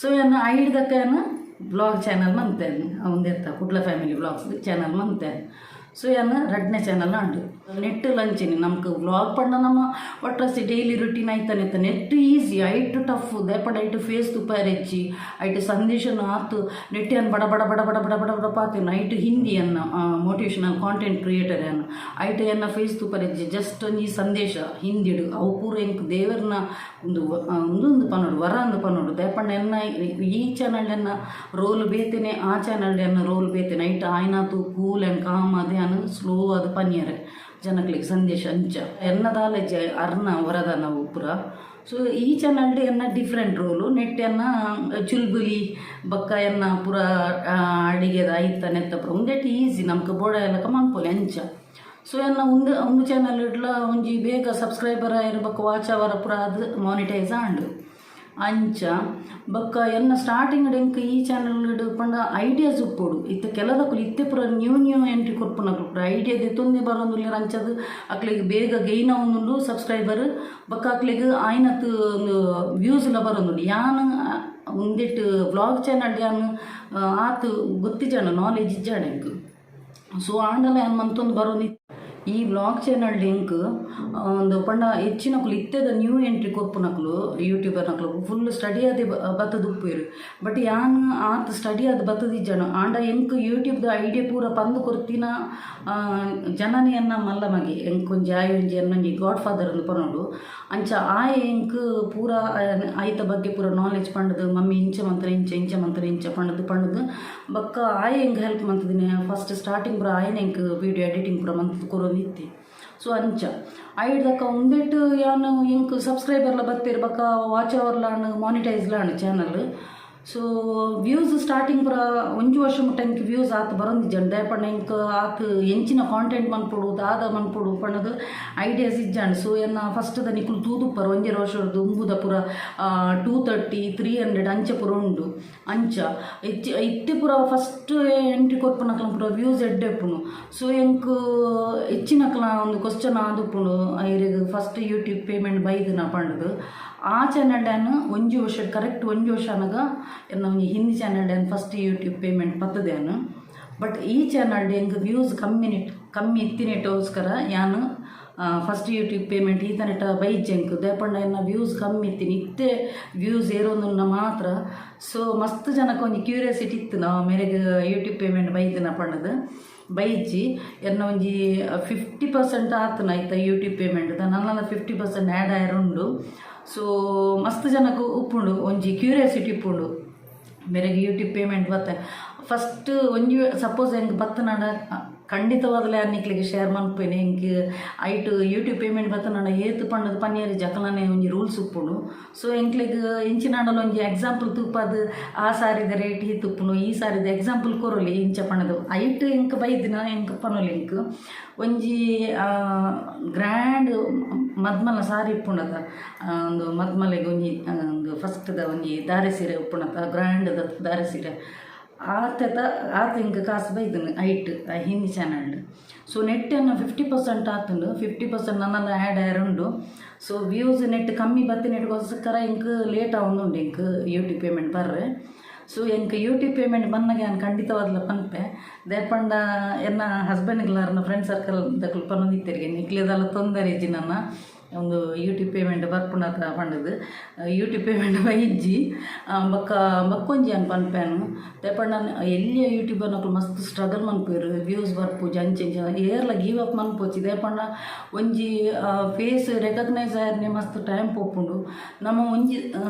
ಸೊ ಎನ್ನ ಐಡ್ದಕ್ಕ ಎನ್ನ ವ್ಲಾಗ್ ಚಾನಲ್ ಮಂತೇನೆ ಅವಂದೆತ್ತ ಕುಡ್ಲ ಫ್ಯಾಮಿಲಿ ವ್ಲಾಗ್ಸ್ ಚಾನಲ್ ಮಂತೇನೆ. ಸೊ ಯಾನ ರಡ್ನೆ ಚಾನಲ್ ಆಂಡು ನೆಟ್ ಲಂಚಿನಿ ನಮ್ಗೆ ವ್ಲಾಗ್ ಪಂಡ ನಮ್ಮ ಒಟ್ರಾಸಿ ಡೈಲಿ ರುಟೀನ್ ಆಯ್ತಾನೆ ಇತ್ತ ನೆಟ್ ಈಸಿ ಐಟು ಟಫ್ ದೇಪಡ ಐಟು ಫೇಸ್ ತುಪ್ಪಾರ ಹೆಚ್ಚಿ ಐಟು ಸಂದೇಶನ ಆತು ನೆಟ್ಟಿಯನ್ನು ಬಡ ಬಡ ಬಡ ಬಡ ಬಡ ಬಡ ಬಡ ಪಾತೇನು ಐಟು ಹಿಂದಿಯನ್ನು ಮೋಟಿವೇಶನಲ್ ಕಾಂಟೆಂಟ್ ಕ್ರಿಯೇಟರ್ ಅನ್ನು ಐಟು ಎನ್ನ ಫೇಸ್ ತುಪ್ಪಾರ ಹೆಚ್ಚಿ ಜಸ್ಟ್ ಈ ಸಂದೇಶ ಹಿಂದಿಡು ಅವು ಪೂರ ಎಂಕ್ ದೇವರನ್ನ ಒಂದು ಪನ್ನೋಡು ವರ ಅಂದು ಪನ್ನೋಡು ದೇಪಣ್ಣ ಎನ್ನ ಈ ಚಾನಲ್ನ ರೋಲ್ ಬೇತೇನೆ ಆ ಚಾನಲ್ನ ರೋಲ್ ಬೇತೇನೆ ಐಟು ಆಯ್ನಾತು ಕೂಲ್ ಆ್ಯಂಡ್ ಕಾಮ್ ಅದೇ ಸ್ಲೋ ಅದು ಪನ್ಯರೆ ಜನಕ್ಲಿಗೆ ಸಂದೇಶ ಅಂಚ ಎನ್ನದಾಲ ಅರ್ನ ವರದಾನ ಪುರ. ಸೊ ಈ ಚಾನಲ್ ಎನ್ನ ಡಿಫ್ರೆಂಟ್ ರೋಲು ನೆಟ್ ಎನ್ನ ಚುಲ್ಬುಲಿ ಬಕ್ಕ ಎನ್ನ ಪೂರ ಅಡಿಗೆದ ಐತ ನೆತ್ತ ಪುರ ಒಂದೇಟ್ ಈಸಿ ನಮ್ಗೆ ಬೋಡ ಎಲ್ಲ ಮನ್ಪೊಲಿ ಅಂಚ. ಸೊ ಎನ್ನ ಒಂದು ಚಾನಲ್ ಇಡ್ಲ ಒಂಜಿ ಬೇಗ ಸಬ್ಸ್ಕ್ರೈಬರ್ ಇರ್ಬೇಕು ವಾಚ್ ಅವರ ಪುರ ಅದು ಮಾನಿಟೈಸ್ ಆಂಡು ಅಂಚ ಬಕ್ಕ ಎನ್ನ ಸ್ಟಾರ್ಟಿಂಗ್ ಎಂಕ್ ಈ ಚಾನಲ್ ಪಂಡ ಐಡಿಯಾಸ್ ಉಪ್ಪೋಡು ಇತ್ತೆ ಕೆಲದಕ್ಕೂ ಇತ್ತೆ ಪುರ ನ್ಯೂ ಎಂಟ್ರಿ ಕೊರ್ಪುನಕ್ಲು ಪುರ ಐಡಿಯಾ ದೆತ್ತೊಂದೇ ಬರೋಂದುಲ್ಲ ಅಂಚದು ಅಕ್ಲಿಗೆ ಬೇಗ ಗೈನ ಒಂದು ಸಬ್ಸ್ಕ್ರೈಬರ್ ಬಕ್ಕ ಅಕ್ಲಿಗೆ ಆಯ್ನತ್ತು ಒಂದು ವ್ಯೂಸ್ಲ ಬರೋಂದುಂಡು ಯಾನು ಒಂದಿಟ್ಟು ವ್ಲಾಗ್ ಚಾನಲ್ ಯಾನು ಆತು ಗೊತ್ತಿಜಾಣ ನಾಲೆಜ್ ಇಜ್ಜಾಣ ಎಂಕ್. ಸೊ ಆಂಡಲ ಏನು ಮಂತೊಂದು ಬರೋದು ಈ ವ್ಲಾಗ್ ಚಾನಲ್ ಲಿಂಕ್ ಒಂದು ಪಂಡ ಹೆಚ್ಚಿನಕ್ಲು ಇತ್ತೆದ ನ್ಯೂ ಎಂಟ್ರಿ ಕೊರ್ಪುನಕ್ಲು ಯೂಟ್ಯೂಬರ್ನಕ್ಲು ಫುಲ್ ಸ್ಟಡಿ ಅದೇ ಬತ್ತದ ಉಪ್ಪೇರು ಬಟ್ ಯಾನ್ ಆತ ಸ್ಟಡಿ ಅದು ಬತ್ತದಿಜ್ಜಾನು ಆಂಡ ಎಂಕ್ ಯೂಟ್ಯೂಬ್ದ ಐಡಿಯಾ ಪೂರ ಪಂದು ಕೊರ್ತಿನ ಜನನೆಯನ್ನ ಮಲ್ಲ ಮಗಿ ಎಂಕ್ ಒಂಜಿ ಆಯ್ ಒಂಜಿ ಎನ್ನೊಂಜಿ ಗಾಡ್ ಫಾದರ್ ಅಂದು ಪನೋಡು ಅಂಚ ಆಯ್ ಎಂಕ್ ಪೂರ ಆಯ್ತ ಬಗ್ಗೆ ಪೂರ ನಾಲೆಜ್ ಪಂಡದು ಮಮ್ಮಿ ಇಂಚ ಮಂತರ ಇಂಚ ಪಂಡದು ಬಕ್ಕ ಆಯ್ ಎಂಕ್ ಹೆಲ್ಪ್ ಮಂತದಿನಿ ಫಸ್ಟ್ ಸ್ಟಾರ್ಟಿಂಗ್ ಪೂರ ಆಯ್ನ ಎಂಕ್ ವಿಡಿಯೋ ಎಡಿಟಿಂಗ್ ಪೂರ ಮಂತ್ ಕೊರೋನಿತ್ತಿ. ಸೊ ಅಂಚ ಐಡ್ದಕ್ಕ ಒಂದಿಟ್ಟು ಯಾನು ಇಂಕ್ ಸಬ್ಸ್ಕ್ರೈಬರ್ಲ ಬತ್ತಿರ್ಬೇಕ ವಾಚ್ ಅವರ್ಲಾನು ಮಾನಿಟೈಸ್ಲಾನು ಚಾನಲ್. ಸೊ ವ್ಯೂಸ್ ಸ್ಟಾರ್ಟಿಂಗ್ ಪೂರ ಒಂಜು ವರ್ಷ ಮುಟ್ಟ ಇಂಕ್ ವ್ಯೂಸ್ ಆತು ಬರೋಂದಿಜ್ಜಾನು ದೇಪಣ್ಣ ಇಂಕ್ ಆತು ಎಂಚಿನ ಕಾಂಟೆಂಟ್ ಮನ್ಪೊಡು ದಾದ ಮನ್ಪೊಡು ಪಣ್ಣದು ಐಡಿಯಾಸ್ ಇಜ್ಜಾನು. ಸೊ ಎನ್ನ ಫಸ್ಟ್ದ ನಿಕ್ಲು ತೂದುಪ್ಪರು ಒಂಜೆರ ವರ್ಷದ ಉಂಬುದ ಪೂರ 230 300 ಅಂಚೆ ಪೂರ ಉಂಡು ಅಂಚ ಇತ್ತೆ ಪೂರ ಫಸ್ಟ್ ಎಂಟ್ರಿ ಕೊರ್ಪುನಕ್ಲ ಪೂರ ವ್ಯೂಸ್ ಎಡ್ಡೆಪ್ಪುನು. ಸೊ ಎಂಕ್ ಹೆಚ್ಚಿನಕ್ಲ ಒಂದು ಕ್ವಶ್ಚನ್ ಆದುಪ್ಪುಂಡು ಐರಿಗೆ ಫಸ್ಟ್ ಯೂಟ್ಯೂಬ್ ಪೇಮೆಂಟ್ ಬೈದು ಪಂಡದು ಆ ಚಾನಲ್ ಡ್ಯಾನು ಒಂಜು ವರ್ಷ ಕರೆಕ್ಟ್ ಒಂಜು ವರ್ಷ ಅನಗ ಎನ್ನ ಒಂಜಿ ಹಿಂದಿ ಚಾನಲ್ ಡ್ಯಾನ್ ಫಸ್ಟ್ ಯೂಟ್ಯೂಬ್ ಪೇಮೆಂಟ್ ಪತ್ತದೇನು. ಬಟ್ ಈ ಚಾನಲ್ ಎಂಕ್ ವ್ಯೂಸ್ ಕಮ್ಮಿ ಇತ್ತಿನೆಟೋಸ್ಕರ ಯಾನು ಫಸ್ಟ್ ಯೂಟ್ಯೂಬ್ ಪೇಮೆಂಟ್ ಈತನೆಟ ಬೈಜೆಂಕ್ ದೇಪಂಡ ಎನ್ನ ವ್ಯೂಸ್ ಕಮ್ಮಿ ಇತ್ತೀನಿ ಇತ್ತೆ ವ್ಯೂಸ್ ಏರೋಂದು ಮಾತ್ರ. ಸೊ ಮಸ್ತ್ ಜನಕ್ಕೆ ಒಂದು ಕ್ಯೂರಿಯಾಸಿಟಿ ಇತ್ತು ನಾವು ಮೇರೆಗೆ ಯೂಟ್ಯೂಬ್ ಪೇಮೆಂಟ್ ಬೈದಿನ ಪಂಡದು ಬೈಜಿ ಎನ್ನ ಒಂಜಿ 50% ಆತನ ಆಯ್ತಾ ಯೂಟ್ಯೂಬ್ ಪೇಮೆಂಟ್ ನನ್ನ 50% ಆ್ಯಡ್ ಆಯರುಂಡು. ಸೊ ಮಸ್ತ್ ಜನಕ್ಕೆ ಉಪ್ಪುಂಡು ಒಂಜಿ ಕ್ಯೂರಿಯಾಸಿಟಿ ಇಪ್ಪುಂಡು ಮೇರೆಗೆ ಯೂಟ್ಯೂಬ್ ಪೇಮೆಂಟ್ ಬತ್ತೆ. ಫಸ್ಟ್ ಒಂಜಿ ಸಪೋಸ್ ಹೆಂಗೆ ಬತ್ತನಾಡ ಖಂಡಿತವಾಗಲೇ ಅನ್ನಿಕ್ಲಿಗೆ ಶೇರ್ ಮನ್ಪೇನೆ ಹೆಂಗೆ ಐಟು ಯೂಟ್ಯೂಬ್ ಪೇಮೆಂಟ್ ಬತ್ತನಾಡ ಏತು ಪಂಡದು ಪನ್ಯರಿ ಜಕಲನೆ ಒಂಜಿ ರೂಲ್ಸ್ ಉಪ್ಪುಂಡು. ಸೊ ಎಂಕ್ಲಿಗೆ ಇಂಚಿನಾಡಲು ಒಂಜಿ ಎಕ್ಸಾಂಪಲ್ ತುಪ್ಪದು ಆ ಸಾರಿದ ರೇಟ್ ಈ ತುಪ್ಪುನು ಈ ಸಾರಿದ ಎಕ್ಸಾಂಪಲ್ ಕೊರಲಿ ಇಂಚ ಪಣದು ಐಟು ಎಂಕ್ ಬೈದಿನ ಎಂಕ್ ಪನೊಲಿ ಎಂಕ್ ಒಂಜಿ ಗ್ರ್ಯಾಂಡ್ ಮದ್ಮಲ ಸಾರಿ ಉಪ್ಪುಂಡದ ಒಂದು ಮದ್ಮಲೆಗೆ ಒಂಜಿ ಒಂದು ಫಸ್ಟ್ದ ಒಂಜಿ ದಾರೆ ಸೀರೆ ಉಪ್ಪುಂಡದ ಗ್ರ್ಯಾಂಡ್ ದಾರೆ ಸೀರೆ ಆತ ಹಿಂಗೆ ಕಾಸು ಬೈದನು ಐಟ್ ಹಿಂದಿ ಚಾನಲ್. ಸೊ ನೆಟ್ ಅನ್ನು 50% ಆತುಂಡು 50% ನನ್ನೆಲ್ಲ ಆ್ಯಡ್ ಆಯರುಂಡು. ಸೊ ವ್ಯೂಸ್ ನೆಟ್ ಕಮ್ಮಿ ಬತ್ತಿ ನೆಟ್ಗೋಸ್ಕರ ಇಂಕ್ ಲೇಟ್ ಆವೊಂದುಂಡು ಇಂಕ್ ಯೂಟ್ಯೂಬ್ ಪೇಮೆಂಟ್ ಬರ್ರೆ. ಸೊ ಎಂಕ್ ಯೂಟ್ಯೂಬ್ ಪೇಮೆಂಟ್ ಬಂದಾಗ ನಾನು ಖಂಡಿತವಾದ್ಲ ಪನ್ಪೆ ದೇಪಂಡ ಎನ್ನ ಹಸ್ಬೆಂಡ್ಗಳನ್ನ ಫ್ರೆಂಡ್ ಸರ್ಕಲ್ ದಕ್ಕಲು ಪನ್ನೊಂದಿತ್ತರಿಗೆ ನಿಕ್ಲಿದೆಲ್ಲ ತೊಂದರೆ ಇಜ್ಜಿ ನನ್ನ ಒಂದು ಯೂಟ್ಯೂಬ್ ಪೇಮೆಂಟ್ ಬರ್ಪುಂಡ ಹತ್ರ ಪಂಡದು ಯೂಟ್ಯೂಬ್ ಪೇಮೆಂಟ್ ಬೈಜ್ಜಿ ಬಕ್ಕೊಂಜಿ ಅನ್ ಪನ್ಪೇನು ದೇಪಂಡ ಎಲ್ಲಿಯ ಯೂಟ್ಯೂಬರ್ ನಕಲು ಮಸ್ತ್ ಸ್ಟ್ರಗಲ್ ಮನ್ಪೇರು ವ್ಯೂಸ್ ಬರ್ಪುಜಿ ಅಂಚೆ ಏರ್ಲ ಗಿವ್ ಅಪ್ ಮನ್ಪೋಚಿ ದೇಪಂಡ ಒಂಜಿ ಫೇಸ್ ರೆಕಗ್ನೈಸ್ ಆಯರ್ನೆ ಮಸ್ತ್ ಟೈಮ್ ಪೋಪುಂಡು. ನಮ್ಮ ಒಂಜಿ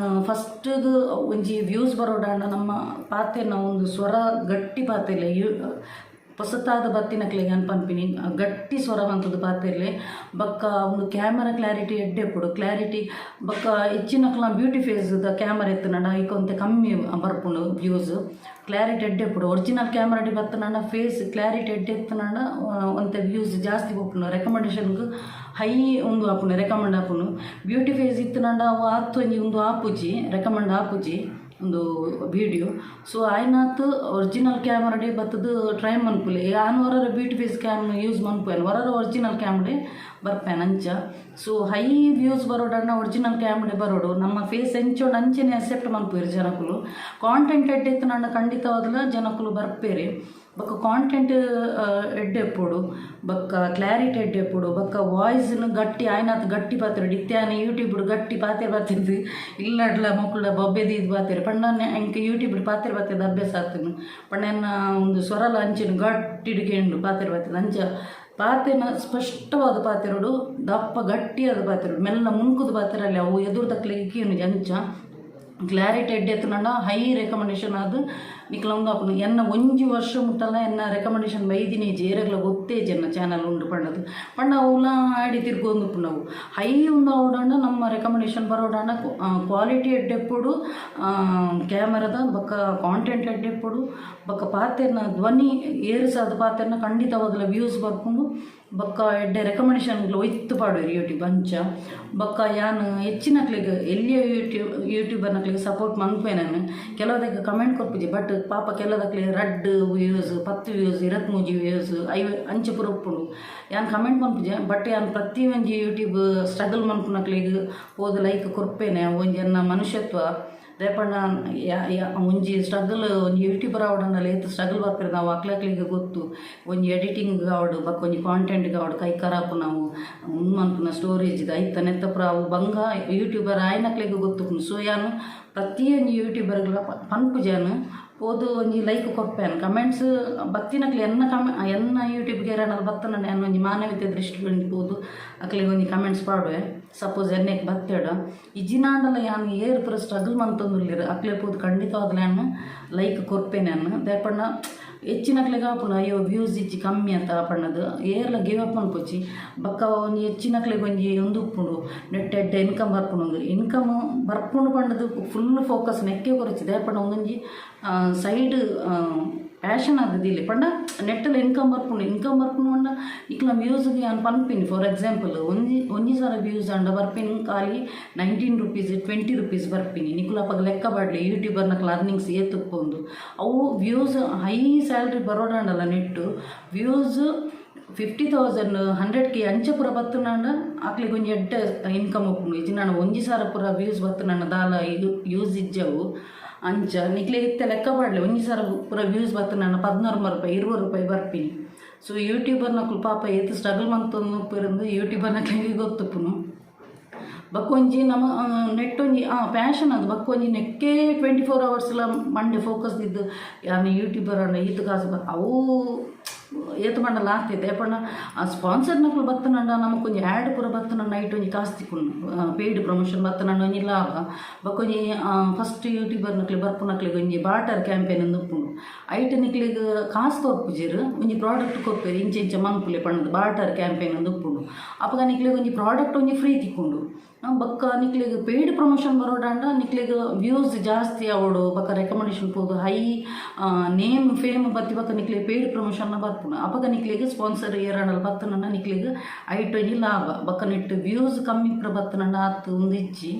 ಫಸ್ಟ್ದು ಒಂಜಿ ವ್ಯೂಸ್ ಬರೋಡಾಂಡ ನಮ್ಮ ಪಾತೆನ ಒಂದು ಸ್ವರ ಗಟ್ಟಿ ಪಾತೆಲೆ ಹೊಸತಾದ ಬತ್ತಿನಕ್ಲೆಗೆ ಅನ್ಪನ್ಪಿನಿ ಗಟ್ಟಿ ಸ್ವರವಂತದ್ದು ಪಾತಿರ್ಲಿ ಬಕ್ಕ ಒಂದು ಕ್ಯಾಮರಾ ಕ್ಲಾರಿಟಿ ಎಡ್ಡೆಪ್ಪುಡು ಕ್ಲಾರಿಟಿ ಬಕ್ಕ ಹೆಚ್ಚಿನಕ್ಲ ಬ್ಯೂಟಿ ಫೇಸ್ದ ಕ್ಯಾಮರಾ ಎತ್ತನಂಡ ಇಕೊಂತೆ ಕಮ್ಮಿ ಬರ್ಪುಂಡು ವ್ಯೂಸ್ ಕ್ಲಾರಿಟಿ ಎಡ್ಡೆಪ್ಪುಡು ಒರಿಜಿನಲ್ ಕ್ಯಾಮರಾಟಿ ಬತ್ತನಂಡ ಫೇಸ್ ಕ್ಲಾರಿಟಿ ಎಡ್ಡೆತ್ತನಂಡ ಒಂತೆ ವ್ಯೂಸ್ ಜಾಸ್ತಿ ಹೋಗ್ಪುಂಡು ರೆಕಮೆಂಡೇಷನ್ಗೆ ಹೈ ಒಂದು ಆಪುಂಡು ರೆಕಮೆಂಡ್ ಆಪುಂಡು ಬ್ಯೂಟಿ ಫೇಸ್ ಇತ್ತನಂಡ ಅವು ಆತೊಂಜಿ ಒಂದು ಆಪುಜಿ ರೆಕಮೆಂಡ್ ಆಪುಜಿ ಒಂದು ವಿಡಿಯೋ. ಸೊ ಆಯ್ನಾತು ಒರಿಜಿನಲ್ ಕ್ಯಾಮರಾಡೆ ಬತ್ತದು ಟ್ರೈ ಮನ್ಪುಲೆ ಆನ್ ಹೊರ ಬ್ಯೂಟಿ ಫೇಸ್ ಕ್ಯಾಮ್ ಯೂಸ್ ಮನ್ಪೇನು ಹೊರ ಒರಿಜಿನಲ್ ಕ್ಯಾಮ್ರೆ ಬರ್ಪೇನು ಅಂಚ. ಸೊ ಹೈ ವ್ಯೂಸ್ ಬರೋಡಣ್ಣ ಒರಿಜಿನಲ್ ಕ್ಯಾಮ್ರೆ ಬರೋಡು ನಮ್ಮ ಫೇಸ್ ಹೆಂಚೋಡು ಅಂಚೆನೆ ಅಕ್ಸೆಪ್ಟ್ ಮನ್ಪೇರು ಜನಕ್ಕಲು ಕಾಂಟೆಂಟ್ ಎಡ್ಡೆತ್ತು ನನ್ನ ಖಂಡಿತವಾಗಲ ಜನಕ್ಕಲು ಬರ್ಪೇರಿ ಬಕ್ಕ ಕಾಂಟೆಂಟ್ ಎಡ್ಡೆಪ್ಪೋಡು ಬಕ್ಕ ಕ್ಲಾರಿಟಿ ಎಡ್ಡೆಪ್ಪೋಡು ಬಕ್ಕ ವಾಯ್ಸ್ನು ಗಟ್ಟಿ ಆಯ್ನಾತ್ ಗಟ್ಟಿ ಪಾತಿರೋಡು ಇತ್ಯಾನ ಯೂಟ್ಯೂಬ್ ಗಟ್ಟಿ ಪಾತೆ ಬರ್ತಿದ್ದು ಇಲ್ಲಡ್ಲ ಮಕ್ಕಳ ಬೊಬ್ಬೆದು ಇದು ಪಾತಿರು ಪಂಡ ಎಂಕ ಯೂಟ್ಯೂಬ್ ಪಾತಿರು ಬರ್ತಿದ್ದು ಅಭ್ಯಾಸ ಆಗ್ತೀನಿ ಪಂಡ ಒಂದು ಸ್ವರಲ ಅಂಚಿನ ಗಟ್ಟಿ ಹಿಡ್ಕೊಂಡು ಪಾತಿರು ಬರ್ತಿದ್ದು ಅಂಚ ಪಾತೆನ ಸ್ಪಷ್ಟವಾದ ಪಾತಿರೋಡು ದಪ್ಪ ಗಟ್ಟಿಯಾದ ಪಾತಿರೋಡು ಮೆಲ್ಲ ಮುನ್ಕುದು ಪಾತಿರಲ್ಲಿ ಅವು ಎದುರು ತಕ್ಕಲಿಗೆ ಕೀನು ಅಂಚ ಕ್ಲಾರಿಟಿ ಎಡ್ಡೆತ್ತನಂಡ ಹೈ ರೆಕಮೆಂಡೇಷನ್ ಆದ ನಿಕ್ಲೊಂದು ಆಪುನು ಎನ್ನ ಒಂಜಿ ವರ್ಷ ಮುಟ್ಟಲ್ಲ ಎನ್ನ ರೆಕಮೆಂಡೇಷನ್ ಬೈದಿನಿ ಏರಗ್ಲ ಗೊತ್ತೇಜ್ ಎನ್ನ ಚಾನಲ್ ಉಂಡು ಪಂಡದು ಪಂಡ ಅವಲ ಆಡಿ ತಿರ್ಗೊಂದು ನಾವು ಹೈ ಉಂಡು ಅವಡಂಡ ನಮ್ಮ ರೆಕಮೆಂಡೇಷನ್ ಬರೋಡಂಡ ಕ್ವಾಲಿಟಿ ಎಡ್ಡೆಪ್ಪುಡು ಕ್ಯಾಮರಾದ ಬಕ್ಕ ಕಾಂಟೆಂಟ್ ಎಡ್ಡೆಪ್ಪುಡು ಬಕ್ಕ ಪಾತೆರ್ನ ಧ್ವನಿ ಏರಿಸಾದ ಪಾತೆರ್ನ ಖಂಡಿತವಾಗಲ ವ್ಯೂಸ್ ಬರ್ಕೊಂಡು ಬಕ್ಕ ಎಡ್ಡೆ ರೆಕಮೆಂಡೇಷನ್ಗಳು ಒಯ್ತು ಪಾಡೋರು ಯೂಟ್ಯೂಬ್ ಅಂಚ ಬಕ್ಕ ಯಾನು ಹೆಚ್ಚಿನಕ್ಲಿಗೆ ಎಲ್ಲಿಯ ಯೂಟ್ಯೂಬರ್ನಕ್ಲಿಗೆ ಸಪೋರ್ಟ್ ಮನ್ಪೆ ನಾನು ಕೆಲವದಕ್ಕೆ ಕಮೆಂಟ್ ಕೊಡ್ಪಿದ್ದೆ ಬಟ್ ಪಾಪ ಕೆಲದಕ್ಲಿ ರಡ್ ವ್ಯೂಸ್ 10 ವ್ಯೂಸ್ 23 ವ್ಯೂಸ್ ಅಂಚೆ ಪುರ ಉಪ್ಪುಂಡು ಯಾನು ಕಮೆಂಟ್ ಮನ್ಪುಜೆ ಬಟ್ ಯಾನು ಪ್ರತಿ ಒಂಜಿ ಯೂಟ್ಯೂಬ್ ಸ್ಟ್ರಗಲ್ ಮನ್ಪುನಕ್ಲಿಗೆ ಹೋದ ಲೈಕ್ ಕೊರ್ಪೇನೆ ಒಂಜಿ ಎನ್ನ ಮನುಷ್ಯತ್ವ ರೇಪಣ್ಣ ಒಂಜಿ ಸ್ಟ್ರಗಲ್ ಒಂಜಿ ಯೂಟ್ಯೂಬರ್ ಆವಡನಲ್ಲ ಏತು ಸ್ಟ್ರಗಲ್ ಬರ್ಪೇರು ನಾವು ಅಕ್ಲಕ್ಲಿಗೆ ಗೊತ್ತು ಒಂಜಿ ಎಡಿಟಿಂಗ್ ಆವಡು ಬಕ್ಕ ಒಂಜಿ ಕಾಂಟೆಂಟ್ಗೆ ಆವಡು ಕೈ ಖರಾಪು ನಾವು ಮನ್ಪುನ ಸ್ಟೋರೇಜ್ಗೆ ಐತ ನೆತ್ತಪುರ ಅವು ಬಂಗ ಯೂಟ್ಯೂಬರ್ ಆಯ್ನಕ್ಲಿಗೆ ಗೊತ್ತು. ಸೊ ಯಾನು ಪ್ರತಿಯೊಂದು ಯೂಟ್ಯೂಬರ್ಗಳ ಪನ್ಪುಜಾನು ಓದು ಒಂಜಿ ಲೈಕ್ ಕೊಪ್ಪೇನು ಕಮೆಂಟ್ಸ್ ಬತ್ತಿನಕ್ಲಿ ಎನ್ನ ಯೂಟ್ಯೂಬ್ಗೆ ಏನಾದ್ರು ಬತ್ತನ ನಾನು ಒಂಜಿ ಮಾನವೀಯತೆ ದೃಷ್ಟಿಕೊಂಡು ಹೋದು ಅಕ್ಲಿಗೆ ಒಂಜಿ ಕಮೆಂಟ್ಸ್ ಪಾಡುವೆ ಸಪೋಸ್ ಎಣ್ಣೆಗೆ ಬತ್ತೇಡ ಇಜಿನಾಂಡಲ್ಲ ಯಾನು ಏರು ಪುರ ಸ್ಟ್ರಗಲ್ ಮಂತೊಂದುಲ್ಲಿರು ಅಕ್ಲೆ ಪೋದು ಖಂಡಿತವಾಗ್ಲೂ ನಾನು ಲೈಕ್ ಕೊರ್ಪೇನೆ ನಾನು ದೇಪಣ್ಣ ಹೆಚ್ಚಿನಕ್ಲೆಗೆ ಆಪುನ ಅಯ್ಯೋ ವ್ಯೂಸ್ ಇಚ್ಚಿ ಕಮ್ಮಿ ಅಂತ ಆಪಣ್ಣದು ಏರ್ಲ ಗಿವ್ ಅಪ್ ಮನ್ಪೊಚ್ಚಿ ಬಕ್ಕ ಒಂಜಿ ಹೆಚ್ಚಿನಕ್ಲೆಗೆ ಒಂಜಿ ಒಂದು ಉಪ್ಪುಂಡು ನೆಟ್ ಎಡ್ಡೆ ಇನ್ಕಮ್ ಬರ್ಪುಂಡು ಇನ್ಕಮ್ ಬರ್ಪುಂಡು ಪಂಡದು ಫುಲ್ ಫೋಕಸ್ ನೆಕ್ಕೆ ಕೊರಚಿ ದೇಪಣ್ಣ ಒಂದೊಂಜಿ ಸೈಡ್ ಪ್ಯಾಷನ್ ಆದದ್ದು ಇಲ್ಲಿ ಪಂಡ ನೆಟ್ಟಲ್ಲಿ ಇನ್ಕಮ್ ಬರ್ಪುಂಡು ಪಂಡ ಇಕ್ಲ ವ್ಯೂಸ್ಗೆ ನಾನು ಪನ್ಪಿನಿ ಫಾರ್ ಎಕ್ಸಾಂಪಲ್ ಒಂಜಿ ಸಲ ವ್ಯೂಸ್ ಅಂಡ ಬರ್ಪಿನಿ ಖಾಲಿ 19 ರೂಪೀಸ್ 20 ರೂಪೀಸ್ ಬರ್ಪಿನಿ ನಿಕ್ಲಪ್ಪಾಗ ಲೆಕ್ಕ ಬಾಡ್ಲಿ ಯೂಟ್ಯೂಬರ್ನಕ್ಲ ಅರ್ನಿಂಗ್ಸ್ ಏತುಪ್ಪೊಂದು ಅವು ವ್ಯೂಸ್ ಹೈ ಸ್ಯಾಲ್ರಿ ಬರೋಡಂಡಲ್ಲ ನೆಟ್ಟು ವ್ಯೂಸ್ 50,000 100K ಅಂಚೆ ಪುರ ಬತ್ತುನಾಂಡ ಅಕ್ಲಿಗೆ ಒಂಜಿ ಎಡ್ಡೆ ಇನ್ಕಮ್ ಉಪ್ಪುಂಡು ಇಜ್ಜಿ ನಾನು ಒಂಜಿ ಸಾರ ಪುರ ವ್ಯೂಸ್ ಬತ್ತುನಾಂಡ ದಾಲ ಯೂಸ್ ಇಜ್ಜವು ಅಂಚ ನಿಕ್ಲೆ ಇತ್ತೆ ಲೆಕ್ಕ ಬಾಡ್ಲೆ ಒಂಜಿ ಸಲ ಪೂರ ವ್ಯೂಸ್ ಬತ್ತು ನಾನು 16 ರೂಪಾಯಿ 20 ರೂಪಾಯಿ ಬರ್ಪಿನಿ. ಸೊ ಯೂಟ್ಯೂಬರ್ನಕ್ಲು ಪಾಪ ಏತು ಸ್ಟ್ರಗಲ್ ಮಂತೊಂದು ಯೂಟ್ಯೂಬರ್ನಕ್ಲಿಗೆ ಗೊತ್ತುಪ್ಪುನು ಬಕ್ಕೊಂಜಿ ನಮ್ಮ ನೆಟ್ ಒಂಜಿ ಪ್ಯಾಷನ್ ಅದು ಬಕ್ಕೊಂಜಿ ನೆಕ್ಕೆ 24 hours ಮಂಡೆ ಫೋಕಸ್ ಇದ್ದು ಯಾನು ಯೂಟ್ಯೂಬರ್ ಅಂಡ ಈತು ಕಾಸು ಅವು ಏತು ಮಂಡಲ ಆಗ್ತೈತೆ ಯಾಪಣ್ಣ ಸ್ಪಾನ್ಸರ್ನಕ್ಲು ಬತ್ತನಂಡ ನಮಗೆ ಒಂಜಿ ಆ್ಯಡ್ ಪೂರ ಬತ್ತನಂಡ ನೈಟ್ ಒಂಜಿ ಕಾಸು ತಿಕ್ಕೊಂಡು ಪೇಯ್ಡ್ ಪ್ರಮೋಷನ್ ಬತ್ತನಂಡ ಒಂಜಿ ಲಾಭ ಬಕ್ಕೊಂಜಿ ಫಸ್ಟ್ ಯೂಟ್ಯೂಬರ್ನಕ್ಲಿ ಬರ್ಪುನಕ್ಲಿಗೆ ಒಂಜಿ ಬಾಟರ್ ಕ್ಯಾಂಪೇನ್ ಒಂದು ಉಪ್ಪುಂಡು ಐಟ್ ನಿಕ್ಲಿಗೆ ಕಾಸು ತೋರ್ಪುಜೇರು ಒಂಜಿ ಪ್ರಾಡಕ್ಟ್ ಕೊಪ್ಪೇರು ಇಂಚೆ ಮನ್ಪುಲೆ ಪಣ್ಣದು ಬಾಟರ್ ಕ್ಯಾಂಪೇನ್ ಒಂದು ಉಪ್ಪುಂಡು ಅಪ್ಪಗ ನಿಕ್ಲಿಗೆ ಒಂಜಿ ಪ್ರಾಡಕ್ಟ್ ಒಂಜಿ ಫ್ರೀ ತಿಕ್ಕೊಂಡು ಬಕ್ಕ ನಿಕ್ಲಿಗೆ ಪೇಯ್ಡ್ ಪ್ರಮೋಷನ್ ಬರೋಡಂಡ ನಿಕ್ಲಿಗೆ ವ್ಯೂಸ್ ಜಾಸ್ತಿ ಆವಡು ಬಕ್ಕ ರೆಕಮೆಂಡೇಶನ್ ಹೋಗು ಹೈ ನೇಮ್ ಫೇಮ್ ಬತ್ತಿ ಬಕ್ಕ ನಿಕ್ಲಿಗೆ ಪೇಯ್ಡ್ ಪ್ರಮೋಷನ್ನ ಬರ್ಪುನ ಅಪಗ ನಿಕ್ಲಿಗೆ ಸ್ಪಾನ್ಸರ್ ಏರಡಲ್ ಬತ್ತನನ್ನ ನಿಕ್ಲಿಗೆ ಐಟೊಂಜಿ ಲಾಭ ಬಕ್ಕ ನೆಟ್ ವ್ಯೂಸ್ ಕಮ್ಮಿ ಬತ್ತನಂಡ ಆತು ಒಂದಿಚ್ಚಿ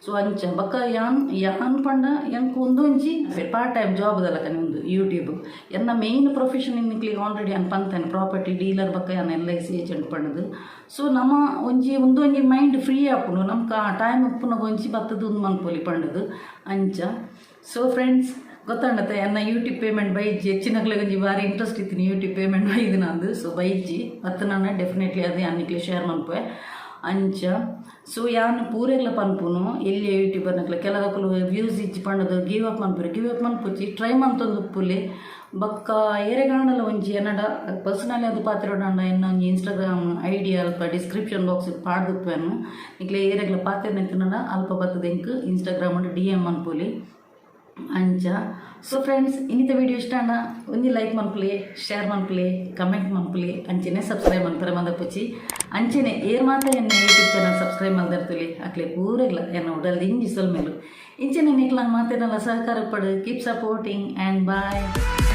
ಸೊ ಅಂಚ ಬಕ್ಕ ಯಾನ್ ಪಂಡ ಎಂಕ್ ಒಂದೊಂಜಿ ಪಾರ್ಟ್ ಟೈಮ್ ಜಾಬ್ ದಲಕನೆ ಒಂದು ಯೂಟ್ಯೂಬ್ ಎನ್ನ ಮೇಯ್ನ್ ಪ್ರೊಫೆಷನ್ ನಿಕ್ಲಿಗೆ ಆಲ್ರೆಡಿ ಅನ್ ಪಂತಾನೆ ಪ್ರಾಪರ್ಟಿ ಡೀಲರ್ ಬಕ್ಕ ಯಾನ್ LIC ಏಜೆಂಟ್ ಪಂಡದು ಸೊ ನಮ್ಮ ಒಂದೊಂಜಿ ಮೈಂಡ್ ಫ್ರೀ ಆಪುಂಡು ನಮ್ಗೆ ಟೈಮ್ ಉಪ್ಪುನ ಒಂಜಿ ಬತ್ತದ ಒಂದು ಮನ್ಪೊಲಿ ಪಂಡದು ಅಂಚ ಸೊ ಫ್ರೆಂಡ್ಸ್ ಗೊತ್ತಾಂಡತ್ತೆ ಎನ್ನ ಯೂಟ್ಯೂಬ್ ಪೇಮೆಂಟ್ ಬೈಜಿ ಹೆಚ್ಚಿನಕ್ಲಿಗೆ ಒಂಜಿ ಭಾರಿ ಇಂಟ್ರೆಸ್ಟ್ ಇತ್ತೀನಿ ಯೂಟ್ಯೂಬ್ ಪೇಮೆಂಟ್ ಬೈದು ನಂದು ಸೊ ಬೈಜಿ ಮತ್ತು ನಾನು ಡೆಫಿನೆಟ್ಲಿ ಅದೇ ಅನ್ನಕ್ಲೆ ಶೇರ್ ಮನ್ಪೆ ಅಂಚ ಸೊ ಯಾನು ಪೂರೆಗ್ಲ ಪನ್ಪುನು ಎಲ್ಲಿ ಯೂಟ್ಯೂಬರ್ನಕ್ಲ ಕೆಲವಕ್ಕಲು ವ್ಯೂಸ್ ಇಚ್ಚಿ ಪಂಡದು ಗಿವ್ ಅಪ್ ಮನ್ಪುಚ್ಚಿ ಟ್ರೈ ಮಂತೊಂದು ಉಪ್ಪುಲಿ ಬಕ್ಕ ಏರೆಗಾಂಡಲ ಒಂಜಿ ಎನ್ನಡ ಪರ್ಸನಲಿ ಅದು ಪಾತಿರೋಡಂಡ ಎನ್ನ ಒಂಜಿ ಇನ್ಸ್ಟಾಗ್ರಾಮ್ ID ಅಲ್ಪ ಡಿಸ್ಕ್ರಿಪ್ಷನ್ ಬಾಕ್ಸ್ ಪಾಡ್ದುಪ್ಪೆನು ನಿಕ್ಲೆ ಏರೆಗ್ಲ ಪಾತಿರ್ನಂಕನಡ ಅಲ್ಪ ಬತ್ತದ ಎಂಕ್ ಇನ್ಸ್ಟಾಗ್ರಾಮ್ DM ಮನ್ಪುಲಿ ಅಂಚ ಸೊ ಫ್ರೆಂಡ್ಸ್ ಇನ್ನಿತ ವಿಡಿಯೋ ಇಷ್ಟ ಅಣ್ಣ ಒಂಜಿ ಲೈಕ್ ಮನ್ಪುಲಿ ಶೇರ್ ಮನ್ಪುಲಿ ಕಮೆಂಟ್ ಮನ್ಪುಲಿ ಅಂಚೆನೆ ಸಬ್ಸ್ಕ್ರೈಬ್ ಮನ್ಪರೆ ಮಂದಪ್ಪುಚ್ಚಿ ಅಂಚೆನೆ ಏರ್ ಮಾತ ಎನ್ನ ಯೂಟ್ಯೂಬ್ ಚಾನಲ್ ಸಬ್ಸ್ಕ್ರೈಬ್ ಮಂದಿರ್ತಲಿ ಅಕ್ಲೆ ಪೂರೆಗ್ಲ ಎನ್ನ ಉಡಲ್ದು ಇಂಜಿ ಸೊಲ್ಮೇಲು ಇಂಚೆನೆ ನಿಕ್ಲ ಮಾತೇನಲ್ಲ ಸಹಕಾರ ಪಡು ಕೀಪ್ ಸಪೋರ್ಟಿಂಗ್ ಆ್ಯಂಡ್ ಬಾಯ್.